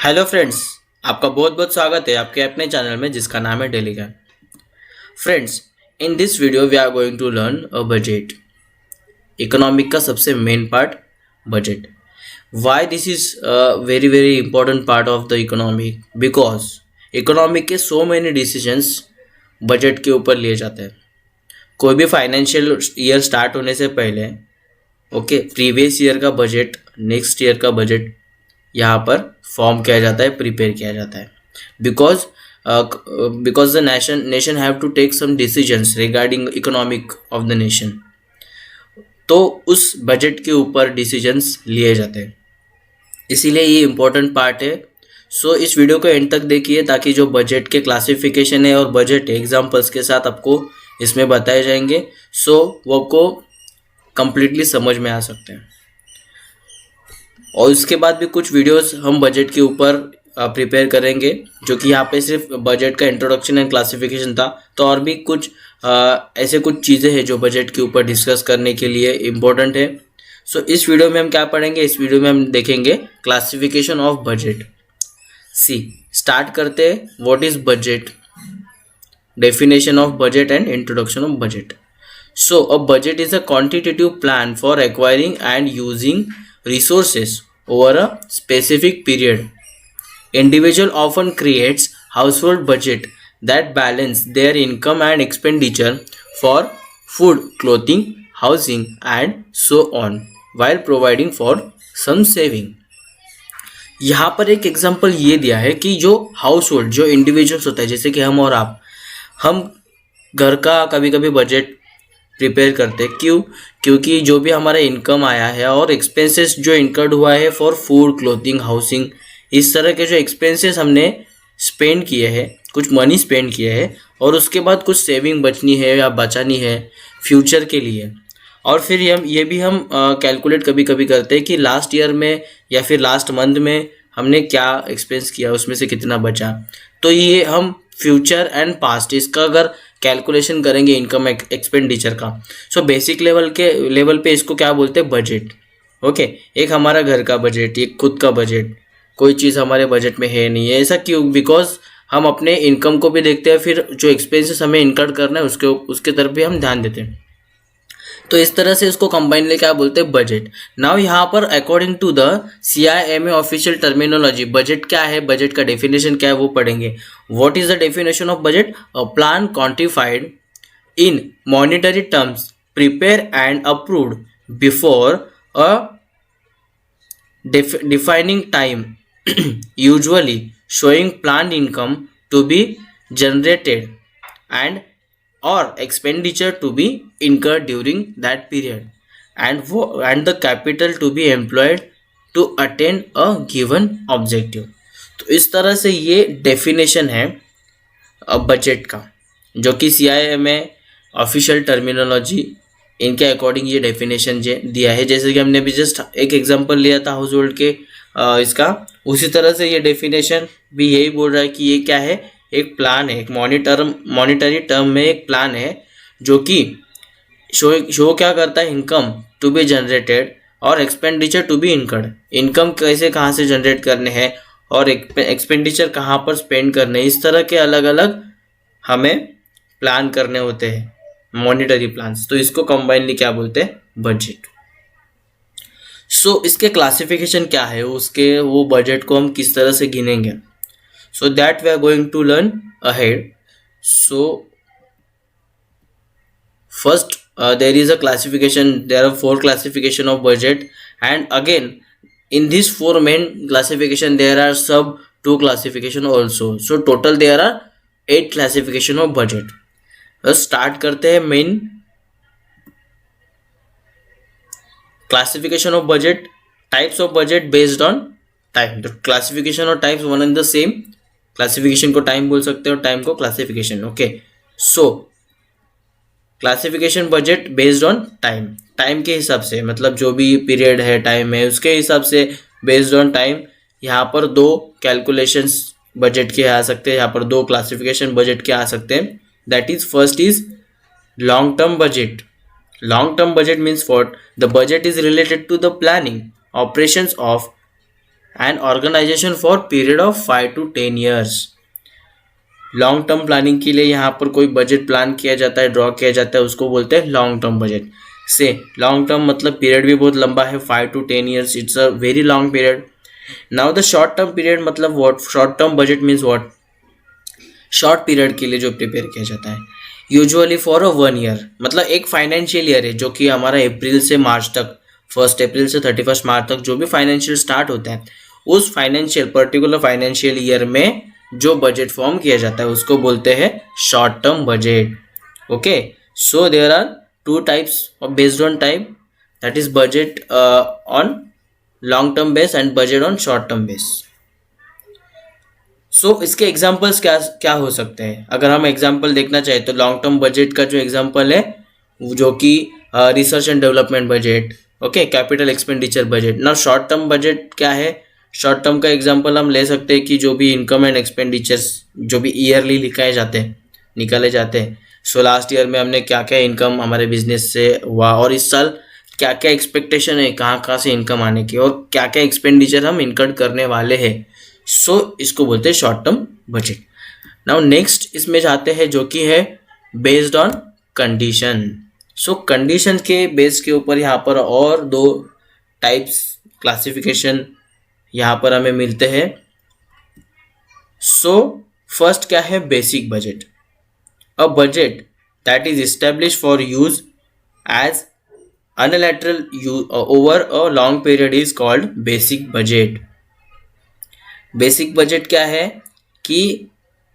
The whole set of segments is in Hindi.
हेलो फ्रेंड्स, आपका बहुत बहुत स्वागत है आपके अपने चैनल में जिसका नाम है डेली का। Friends, in this video we are going to learn a budget. Economic का सबसे main part budget. Why this is very very important part of the economic, because economic के सो मेनी डिसीजंस बजट के ऊपर लिए जाते हैं। कोई भी फाइनेंशियल ईयर स्टार्ट होने से पहले प्रीवियस ईयर का बजट, नेक्स्ट ईयर का बजट यहाँ पर फॉर्म किया जाता है, प्रिपेयर किया जाता है। Because the nation have to take some decisions regarding economic of the nation, तो उस बजट के ऊपर डिसीजंस लिए जाते हैं, इसीलिए ये इम्पोर्टेंट पार्ट है। सो इस वीडियो को एंड तक देखिए ताकि जो बजट के क्लासिफिकेशन है और बजट एग्जाम्पल्स के साथ आपको इसमें बताए जाएंगे, सो वो आपको कंप्लीटली समझ में आ सकते हैं। और उसके बाद भी कुछ वीडियोस हम बजट के ऊपर प्रिपेयर करेंगे, जो कि यहाँ पे सिर्फ बजट का इंट्रोडक्शन एंड क्लासिफिकेशन था, तो और भी कुछ ऐसे कुछ चीज़ें हैं जो बजट के ऊपर डिस्कस करने के लिए इम्पोर्टेंट है। सो इस वीडियो में हम क्या पढ़ेंगे, इस वीडियो में हम देखेंगे क्लासिफिकेशन ऑफ बजट। स्टार्ट करते हैं। What is budget, definition of budget and introduction of budget. So a budget is a quantitative plan for acquiring and using resources over a specific period. Individual often creates household budget that balance their income and expenditure for food, clothing, housing and so on while providing for some saving. यहाँ पर एक एग्जांपल ये दिया है कि जो हाउस होल्ड, जो इंडिविजुअल्स होता है, जैसे कि हम और आप, हम घर का कभी कभी बजट प्रिपेयर करते हैं। क्योंकि जो भी हमारा इनकम आया है और एक्सपेंसेस जो इनकर्ड हुआ है फॉर फूड, क्लोथिंग, हाउसिंग, इस तरह के जो एक्सपेंसेस हमने स्पेंड किए हैं, कुछ मनी स्पेंड किए हैं, और उसके बाद कुछ सेविंग बचनी है या बचानी है फ्यूचर के लिए। और फिर ये भी हम कैलकुलेट कभी कभी करते हैं कि लास्ट ईयर में या फिर लास्ट मंथ में हमने क्या एक्सपेंस किया, उसमें से कितना बचा। तो ये हम फ्यूचर एंड पास्ट, इसका अगर कैलकुलेशन करेंगे इनकम एक्सपेंडिचर का, सो बेसिक लेवल पे इसको क्या बोलते हैं, बजट। एक हमारा घर का बजट, एक खुद का बजट, कोई चीज़ हमारे बजट में है नहीं है। ऐसा क्यों? बिकॉज हम अपने इनकम को भी देखते हैं, फिर जो एक्सपेंसेस हमें इनकर्ड करना है उसके तरफ भी हम ध्यान देते हैं। तो इस तरह से इसको कंबाइनली क्या बोलते हैं, बजट। नाउ यहाँ पर according to the CIMA official terminology, budget क्या है, बजट का डेफिनेशन क्या है वो पढ़ेंगे। What is the definition of budget? A plan quantified in monetary terms prepare and approved before a defining time usually showing planned income to be generated and or expenditure to be incurred during that period and the capital to be employed to attain a given objective। तो इस तरह से ये डेफिनेशन है बजट का, जो कि CIMA ऑफिशियल टर्मिनोलॉजी, इनके अकॉर्डिंग ये डेफिनेशन दिया है। जैसे कि हमने भी जस्ट एक एग्जांपल लिया था हाउस होल्ड के इसका, उसी तरह से ये डेफिनेशन भी यही बोल रहा है कि ये क्या है, एक प्लान है, एक मॉनिटरी टर्म में एक प्लान है, जो कि शो क्या करता है, इनकम टू बी जनरेटेड और expenditure to be incurred. Income कैसे, कहाँ से जनरेट करने हैं और एक्सपेंडिचर कहाँ पर स्पेंड करने हैं, इस तरह के अलग अलग हमें प्लान करने होते हैं, मॉनिटरी प्लान्स। तो इसको कंबाइनली क्या बोलते हैं, बजट। सो इसके क्लासिफिकेशन क्या है, वो बजट को हम किस तरह से गिनेंगे, so that we are going to learn ahead. So first there is a classification, there are 4 classification of budget, and again in these 4 main classification there are sub 2 classification also, so total there are 8 classification of budget। Start करते हैं main classification of budget, types of budget based on time. तो क्लासिफिकेशन और types one and the same, classification को टाइम बोल सकते हो, टाइम को classification. So classification budget based on time, time के हिसाब से, मतलब जो भी पीरियड है, टाइम है, उसके हिसाब से बेस्ड ऑन टाइम यहाँ पर 2 कैलकुलेशंस बजट के आ सकते हैं, यहाँ पर 2 क्लासिफिकेशन बजट के आ सकते हैं। That is first is Long term budget means what? The budget is related to the planning operations of an organization for period of 5 to 10 years. Long term planning के लिए यहाँ पर कोई बजट प्लान किया जाता है, ड्रॉ किया जाता है, उसको बोलते हैं लॉन्ग टर्म बजट. से लॉन्ग टर्म मतलब पीरियड भी बहुत लंबा है, 5 to 10 years, it's a very long period. Now the short term period मतलब what? Short term budget means what? Short period के लिए जो प्रिपेयर किया जाता है, यूजुअली फॉर अ 1 year, मतलब एक फाइनेंशियल ईयर है जो कि हमारा अप्रैल से मार्च तक, 1 अप्रैल से 31 मार्च तक जो भी फाइनेंशियल स्टार्ट होता है, उस पर्टिकुलर फाइनेंशियल ईयर में जो बजट फॉर्म किया जाता है उसको बोलते हैं short term budget. Okay, so there are two types of based on type, that is budget on long term base and budget on short term base. सो इसके एग्जाम्पल्स क्या क्या हो सकते हैं? अगर हम एग्जाम्पल देखना चाहें तो लॉन्ग टर्म बजट का जो एग्जाम्पल है जो कि research and development budget, okay, capital expenditure budget. ना शॉर्ट टर्म बजट क्या है? शॉर्ट टर्म का एग्जांपल हम ले सकते हैं कि जो भी इनकम एंड एक्सपेंडिचर्स जो भी ईयरली निकाले जाते हैं. सो लास्ट ईयर में हमने क्या क्या इनकम हमारे बिजनेस से हुआ और इस साल क्या क्या एक्सपेक्टेशन है कहाँ कहाँ से इनकम आने की और क्या क्या एक्सपेंडिचर हम इनकम करने वाले हैं. सो इसको बोलते हैं short term budget. Now next इसमें जाते हैं जो कि है based on condition. So condition के बेस के ऊपर यहाँ पर और दो टाइप्स क्लासिफिकेशन यहाँ पर हमें मिलते हैं. सो फर्स्ट क्या है? Basic budget. A budget that is establish for use as unilateral over a long period is called basic budget. Basic budget क्या है कि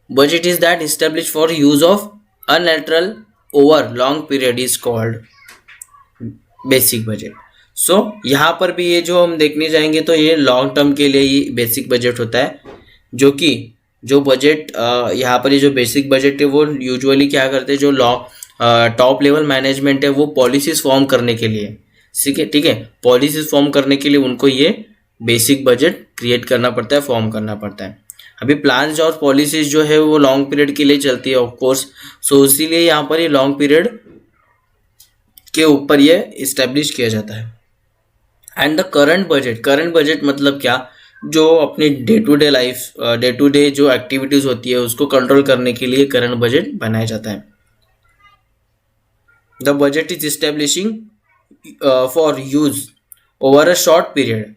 budget is that establish for use of unilateral over long period is called basic budget. सो यहाँ पर भी ये जो हम देखने जाएंगे तो ये लॉन्ग टर्म के लिए ये बेसिक बजट होता है, जो कि जो बजट यहाँ पर ये जो बेसिक बजट है वो यूजुअली क्या करते हैं, जो टॉप लेवल मैनेजमेंट है वो पॉलिसीज फॉर्म करने के लिए, ठीक है, पॉलिसीज फॉर्म करने के लिए उनको ये बेसिक बजट क्रिएट करना पड़ता है, फॉर्म करना पड़ता है. अभी प्लान्स और पॉलिसीज जो है वो लॉन्ग पीरियड के लिए चलती है ऑफकोर्स. सो इसीलिए यहाँ पर ये लॉन्ग पीरियड के ऊपर ये इस्टेब्लिश किया जाता है. एंड द करंट बजट मतलब क्या? जो अपनी day to day life, day to day जो एक्टिविटीज होती है उसको कंट्रोल करने के लिए करंट बजट बनाया जाता है. The budget is establishing for use over a short period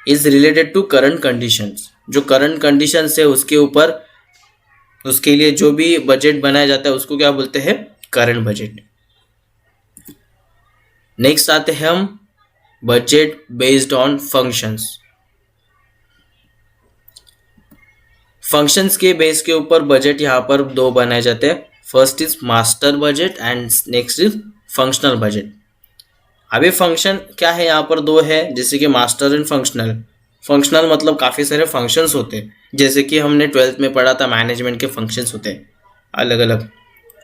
is related to current conditions. जो करंट कंडीशंस है उसके ऊपर, उसके लिए जो भी बजट बनाया जाता है उसको क्या बोलते हैं? Current budget. नेक्स्ट आते हैं हम budget based on functions. Functions के बेस के ऊपर बजट यहाँ पर दो बनाए जाते हैं. First is master budget and next is functional budget. अभी फंक्शन क्या है? यहाँ पर दो है, जैसे कि मास्टर एंड फंक्शनल. फंक्शनल मतलब काफ़ी सारे फंक्शंस होते हैं, जैसे कि हमने 12th में पढ़ा था मैनेजमेंट के फंक्शंस होते हैं अलग अलग.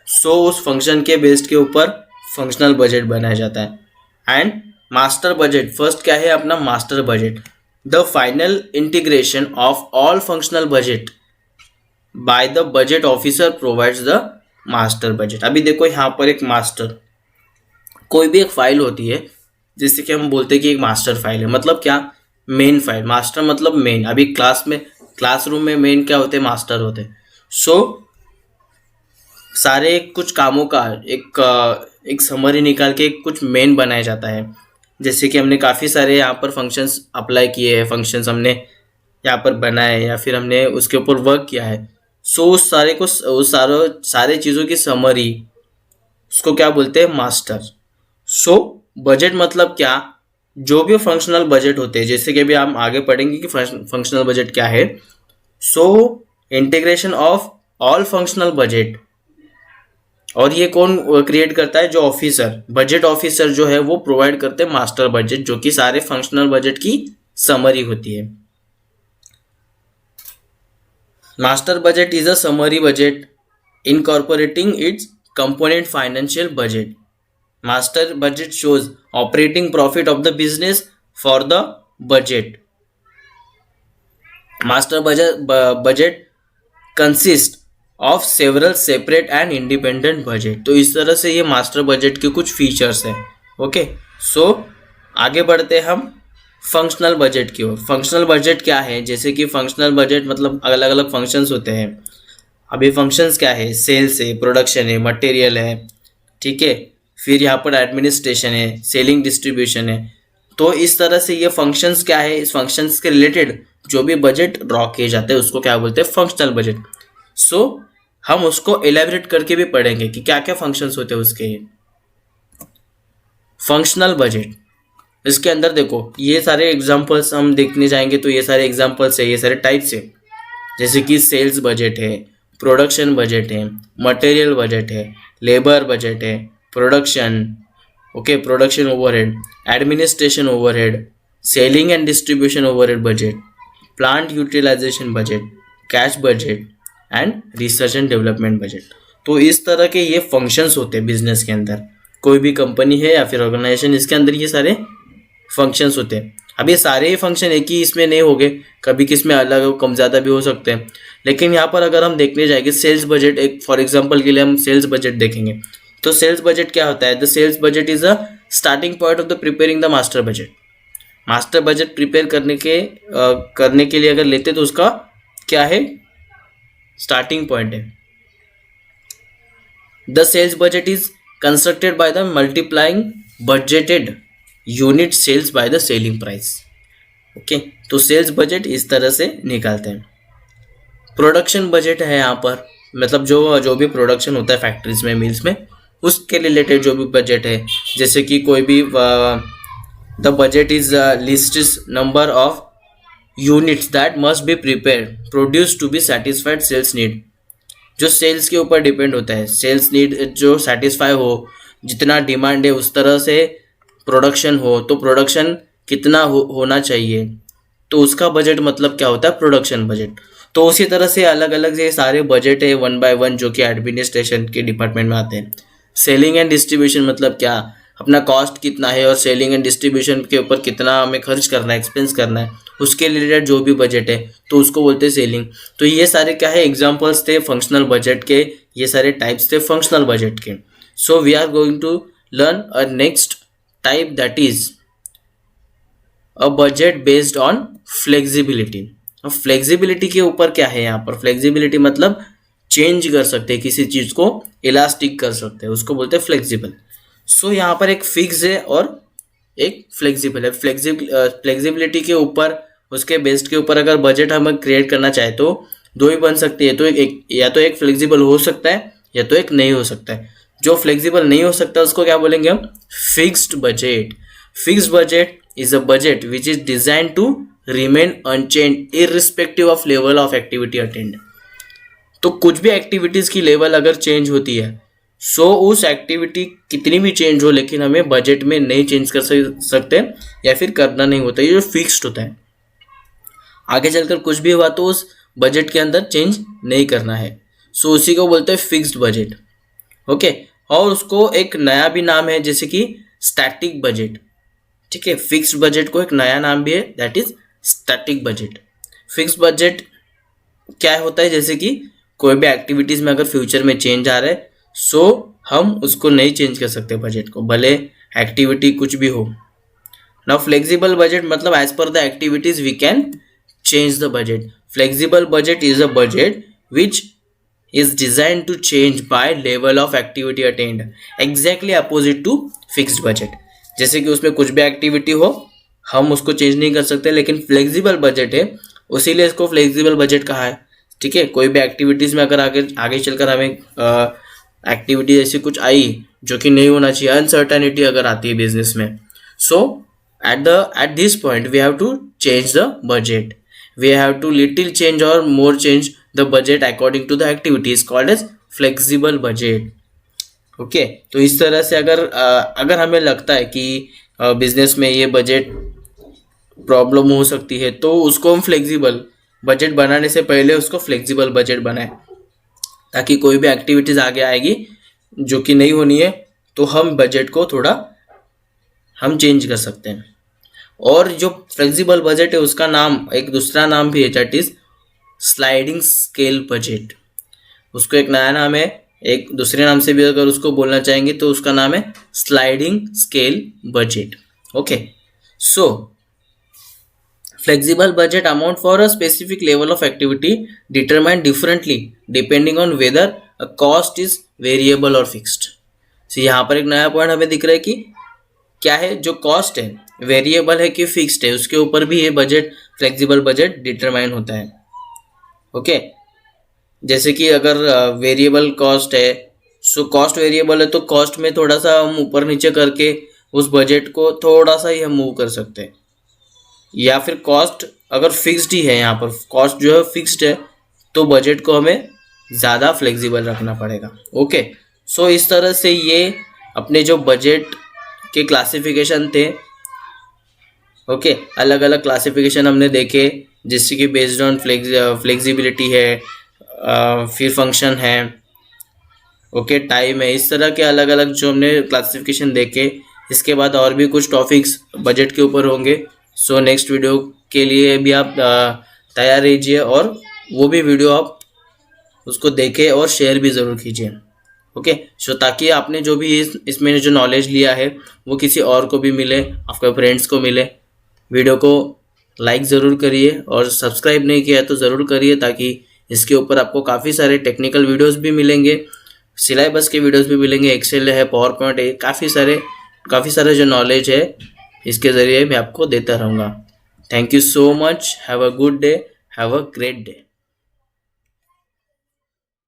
सो उस फंक्शन के बेस्ड के ऊपर फंक्शनल बजट बनाया जाता है. एंड मास्टर बजट, फर्स्ट क्या है अपना master budget? The final integration of all functional budget by the budget officer provides the master budget. अभी देखो यहाँ पर एक मास्टर, कोई भी एक फाइल होती है, जैसे कि हम बोलते हैं कि एक मास्टर फाइल है, मतलब क्या? Main file. मास्टर मतलब मेन. अभी क्लासरूम में मेन क्या होते हैं? मास्टर होते हैं. सो सारे कुछ कामों का एक समरी निकाल के कुछ मेन बनाया जाता है. जैसे कि हमने काफ़ी सारे यहाँ पर फंक्शंस अप्लाई किए हैं, फंक्शंस हमने यहाँ पर बनाए या फिर हमने उसके ऊपर वर्क किया है. सो उस सारे चीज़ों की समरी, उसको क्या बोलते हैं? मास्टर. सो बजट मतलब क्या? जो भी फंक्शनल बजट होते हैं, जैसे कि अभी हम आगे पढ़ेंगे कि फंक्शनल बजट क्या है. So integration of all functional budget, और ये कौन क्रिएट करता है? जो ऑफिसर, बजट ऑफिसर जो है वो प्रोवाइड करते हैं मास्टर बजट, जो कि सारे फंक्शनल बजट की समरी होती है. Master budget is a summary budget incorporating it's component financial budget. Master budget shows operating profit of the business for the budget. Master budget consists of several separate and independent budget. तो इस तरह से ये मास्टर बजट के कुछ फीचर्स हैं। ओके, सो आगे बढ़ते हैं हम फंक्शनल बजट की ओर। फंक्शनल बजट क्या है? जैसे कि फंक्शनल बजट मतलब अलग अलग फंक्शंस होते हैं। अभी फंक्शंस क्या है? सेल्स है, प्रोडक्शन है, मटेरियल है, ठीक है, फिर यहाँ पर एडमिनिस्ट्रेशन है, सेलिंग डिस्ट्रीब्यूशन है। तो इस तरह से ये फंक्शंस क्या है, इस फंक्शंस के रिलेटेड जो भी बजट ड्रॉ किए जाते हैं उसको क्या बोलते हैं? Functional budget. सो हम उसको एलेबरेट करके भी पढ़ेंगे कि क्या क्या फंक्शंस होते हैं उसके। फंक्शनल बजट, इसके अंदर देखो ये सारे एग्जांपल्स हम देखने जाएंगे तो ये सारे एग्जांपल्स है, ये सारे टाइप्स है। जैसे कि सेल्स बजट है, प्रोडक्शन बजट है, मटेरियल बजट है, लेबर बजट है, production, okay, production overhead, administration overhead, selling and distribution overhead budget, plant utilisation budget, cash budget and research and development budget. तो इस तरह के ये फंक्शंस होते हैं बिजनेस के अंदर। कोई भी कंपनी है या फिर ऑर्गेनाइजेशन, इसके अंदर ये सारे फंक्शंस होते हैं। अब ये सारे ही फंक्शन एक ही इसमें नहीं होंगे, कभी किसमें अलग कम ज़्यादा भी हो सकते हैं। लेकिन यहाँ पर अगर हम देखने जाएंगे सेल्स बजट, एक फॉर एग्जांपल के लिए हम सेल्स बजट देखेंगे तो सेल्स बजट क्या होता है? The sales budget is a starting point of the preparing the master budget. Master budget prepare करने के लिए अगर लेते तो उसका क्या है? स्टार्टिंग पॉइंट है। The sales budget is constructed by the multiplying budgeted unit sales by the selling price. Okay, तो सेल्स बजट इस तरह से निकालते हैं। प्रोडक्शन बजट है यहाँ पर, मतलब जो भी प्रोडक्शन होता है फैक्ट्रीज में, मिल्स में, उसके रिलेटेड जो भी बजट है। जैसे कि कोई भी the budget is lists number of units that must be prepare produce to be satisfied sales need. जो सेल्स के ऊपर डिपेंड होता है, सेल्स नीड जो सेटिस्फाई हो, जितना डिमांड है उस तरह से प्रोडक्शन हो, तो प्रोडक्शन कितना होना चाहिए, तो उसका बजट मतलब क्या होता है? Production budget. तो उसी तरह से अलग अलग ये सारे बजट है वन बाय वन जो कि एडमिनिस्ट्रेशन के डिपार्टमेंट में आते हैं। सेलिंग एंड डिस्ट्रीब्यूशन मतलब क्या? अपना कॉस्ट कितना है और सेलिंग एंड डिस्ट्रीब्यूशन के ऊपर कितना हमें खर्च करना है, एक्सपेंस करना है, उसके रिलेटेड जो भी बजट है तो उसको बोलते हैं सेलिंग। तो ये सारे क्या है? एग्जांपल्स थे फंक्शनल बजट के, ये सारे टाइप्स थे फंक्शनल बजट के। So we are going to learn a next type that is a budget based on flexibility. अब फ्लेक्सिबिलिटी के ऊपर क्या है? यहाँ पर फ्लेक्सिबिलिटी मतलब चेंज कर सकते हैं किसी चीज को, इलास्टिक कर सकते हैं, उसको बोलते हैं फ्लेक्सिबल। सो यहाँ पर एक फिक्स है और एक फ्लेक्सिबल है। फ्लेक्सिबिलिटी के ऊपर, उसके बेस्ड के ऊपर अगर बजट हम क्रिएट करना चाहे तो दो ही बन सकती है। तो या तो एक फ्लेक्सिबल हो सकता है या तो एक नहीं हो सकता है। जो फ्लेक्सिबल नहीं हो सकता उसको क्या बोलेंगे हम? Fixed budget. Fixed budget is a budget which is designed to remain unchanged irrespective of level of activity attained। तो कुछ भी एक्टिविटीज की लेवल अगर चेंज होती है, सो उस एक्टिविटी कितनी भी चेंज हो, लेकिन हमें बजट में नहीं चेंज कर सकते या फिर करना नहीं होता, ये जो फिक्स्ड होता है। आगे चलकर कुछ भी हुआ तो उस बजट के अंदर चेंज नहीं करना है, सो उसी को बोलते हैं फिक्स्ड बजट। ओके, और उसको एक नया भी नाम है जैसे कि स्टैटिक बजट। ठीक है, फिक्स्ड बजट को एक नया नाम भी है, that is static budget. Fixed budget क्या होता है? जैसे कि कोई भी एक्टिविटीज में अगर फ्यूचर में चेंज आ रहा है, सो हम उसको नहीं चेंज कर सकते बजट को, भले एक्टिविटी कुछ भी हो। नाउ फ्लेक्सिबल बजट मतलब as per the activities we can change the budget. Flexible budget is a budget which is designed to change by level of activity attained, exactly opposite to fixed budget। जैसे कि उसमें कुछ भी एक्टिविटी हो हम उसको चेंज नहीं कर सकते, लेकिन फ्लेक्सिबल बजट है उसीलिए इसको फ्लेक्सिबल बजट कहा है। ठीक है, कोई भी एक्टिविटीज में अगर आगे चलकर हमें एक्टिविटी ऐसी कुछ आई जो कि नहीं होना चाहिए, अनसर्टेनिटी अगर आती है बिजनेस में, so at this point we have to change the budget, we have to little change और more change the budget according to the activity is called as flexible budget। Okay, तो इस तरह से अगर हमें लगता है कि बिजनेस में ये बजट प्रॉब्लम हो सकती है तो उसको हम फ्लेक्सिबल बजट बनाने से पहले उसको फ्लेक्सिबल बजट बनाएं, ताकि कोई भी एक्टिविटीज आगे आएगी जो कि नहीं होनी है तो हम बजट को थोड़ा हम चेंज कर सकते हैं। और जो फ्लेक्सिबल बजट है उसका नाम, एक दूसरा नाम भी है, that is sliding scale budget. उसको एक नया नाम है, एक दूसरे नाम से भी अगर उसको बोलना चाहेंगे तो उसका नाम है sliding scale budget. Okay, so flexible budget amount for a specific level of activity determined differently depending on whether a cost is variable or fixed। so यहाँ पर एक नया पॉइंट हमें दिख रहा है कि क्या है, जो कॉस्ट है वेरिएबल है कि फिक्स्ड है, उसके ऊपर भी ये बजट फ्लेक्सिबल बजट डिटरमाइन होता है। ओके, जैसे कि अगर वेरिएबल कॉस्ट है, सो कॉस्ट वेरिएबल है तो कॉस्ट में थोड़ा सा हम ऊपर नीचे करके उस बजट को थोड़ा सा ही हम मूव कर सकते हैं, या फिर कॉस्ट अगर फिक्स्ड ही है, यहाँ पर कॉस्ट जो है फिक्स्ड है तो बजट को हमें ज़्यादा फ्लेक्सिबल रखना पड़ेगा। ओके, सो इस तरह से ये अपने जो बजट के क्लासिफिकेशन थे, ओके, अलग अलग क्लासिफिकेशन हमने देखे, जिससे कि बेस्ड ऑन फ्लेक्सिबिलिटी है, फिर फंक्शन है, ओके, टाइम है, इस तरह के अलग अलग जो हमने क्लासिफिकेशन देखे। इसके बाद और भी कुछ टॉपिक्स बजट के ऊपर होंगे। सो नेक्स्ट वीडियो के लिए भी आप तैयार रहिए, और वो भी वीडियो आप उसको देखें और शेयर भी ज़रूर कीजिए। ओके, सो ताकि आपने जो भी इसमें जो नॉलेज लिया है वो किसी और को भी मिले, आपके फ्रेंड्स को मिले। वीडियो को लाइक ज़रूर करिए, और सब्सक्राइब नहीं किया है तो ज़रूर करिए, ताकि इसके ऊपर आपको काफ़ी सारे टेक्निकल वीडियोस भी मिलेंगे, सिलेबस के वीडियोस भी मिलेंगे, एक्सेल है, पावर पॉइंट है, काफ़ी सारे जो नॉलेज है इसके ज़रिए मैं आपको देता रहूँगा। Thank you so much, have a good day, have a great day.